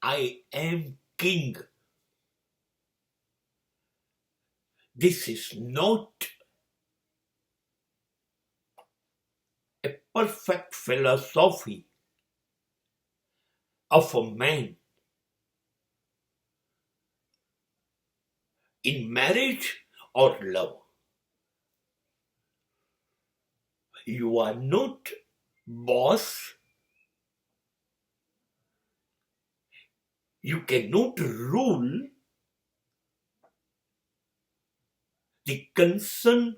I am king. This is not a perfect philosophy of a man. In marriage or love, you are not boss. You cannot rule the concerned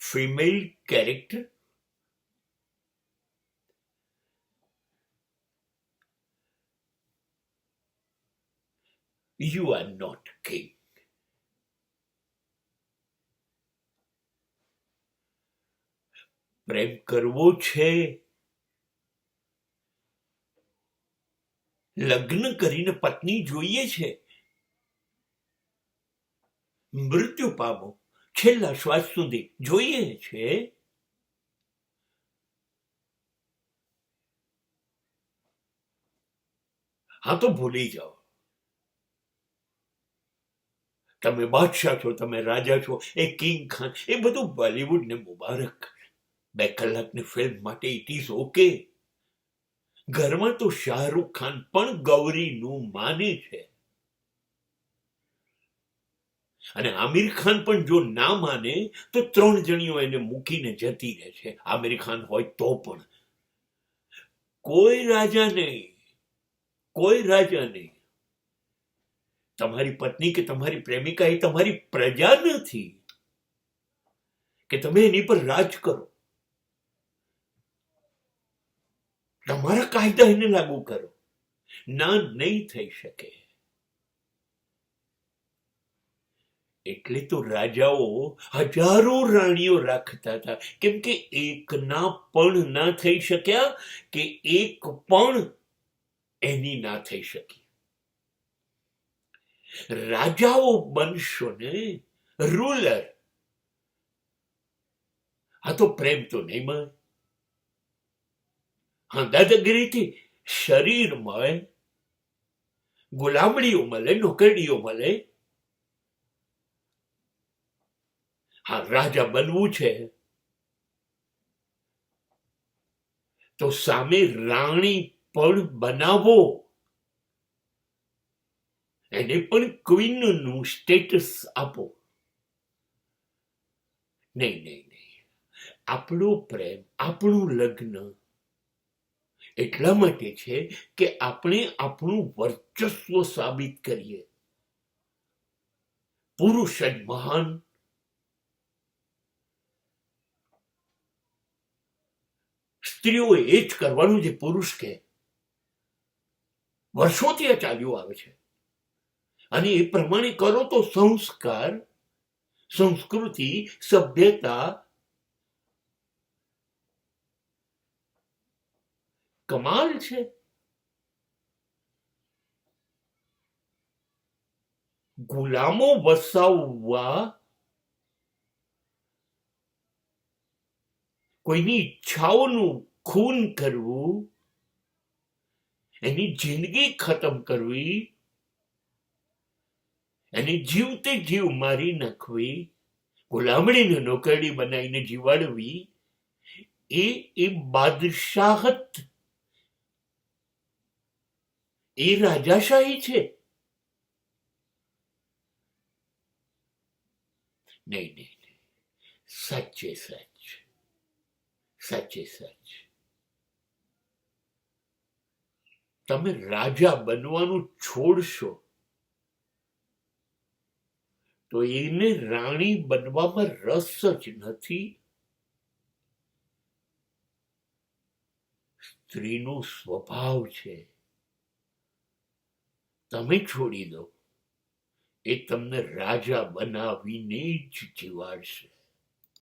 female character. You are not king. પ્રેમ કરવો છે, લગ્ન કરીને પત્ની જોઈએ છે, મૃત્યુ પામો, છેલ્લા શ્વાસ સુધી જોઈએ છે. હા તો ભૂલી જાઓ, તમે બાદશાહ છો, તમે રાજા છો, એ કિંગ ખાન, એ બધું બોલિવૂડ ને મુબારક. 2 કલાકની ફિલ્મ માટે ઇટ ઇઝ ઓકે. ઘરમાં તો શાહરૂખ ખાન પણ ગૌરીનું માને છે, અને આમિર ખાન પણ જો ના માને તો 3 જણીઓ એને મૂકીને જતી રહે છે. આમિર ખાન હોય તો પણ કોઈ રાજા નહીં, કોઈ રાજા નહીં. તમારી પત્ની કે તમારી પ્રેમિકા એ તમારી પ્રજા નથી કે તમે એની પર રાજ કરો. તમારા કાયદા એને લાગુ કરો. ના, નહીં થઈ શકે. એટલે તો રાજાઓ હજારો રાણીઓ રાખતા હતા, કેમ કે એકના પણ ના થઈ શક્યા, કે એક પણ એની ના થઈ શકી. રાજાઓ બનશો ને, રૂલર. આ તો પ્રેમ તો નહીં મળે. હા, દાદાગીરીથી શરીર મળે, ગુલામડીઓ મળે, નોકરીઓ મળે. હા, રાજા બનવું છે તો સામે રાણી પણ બનાવો, એને પણ ક્વીનનું સ્ટેટસ આપો. નહીં નહીં નહીં, આપણો પ્રેમ, આપણું લગ્ન એટલા માટે છે કે આપણે આપણું વર્ચસ્વ સાબિત કરીએ. પુરુષ જ મહાન. સ્ત્રીઓએ એ જ કરવાનું જે પુરુષ કહે. વર્ષોથી આ ચાલ્યું આવે છે, અને એ પ્રમાણે કરો તો સંસ્કાર, સંસ્કૃતિ, સભ્યતા કમાલ છે. ગુલામો વસાવવા, કોઈની ઈચ્છાઓનું ખૂન કરવું, એની જિંદગી ખતમ કરવી, એને જીવતે જીવ મારી નાખવી, ગુલામડીને નોકરડી બનાવીને જીવાડવી, એ બાદશાહત, એ રાજાશાહી છે. નહીં નહીં નહીં, સાચે સચ, સાચે સચ. તમે રાજા બનવાનું છોડશો તો એને રાણી બનવામાં રસ જ નથી. સ્ત્રીનો સ્વભાવ છે, તમે છોડી દો, એ તમને રાજા બનાવીને જ જીવાડશે.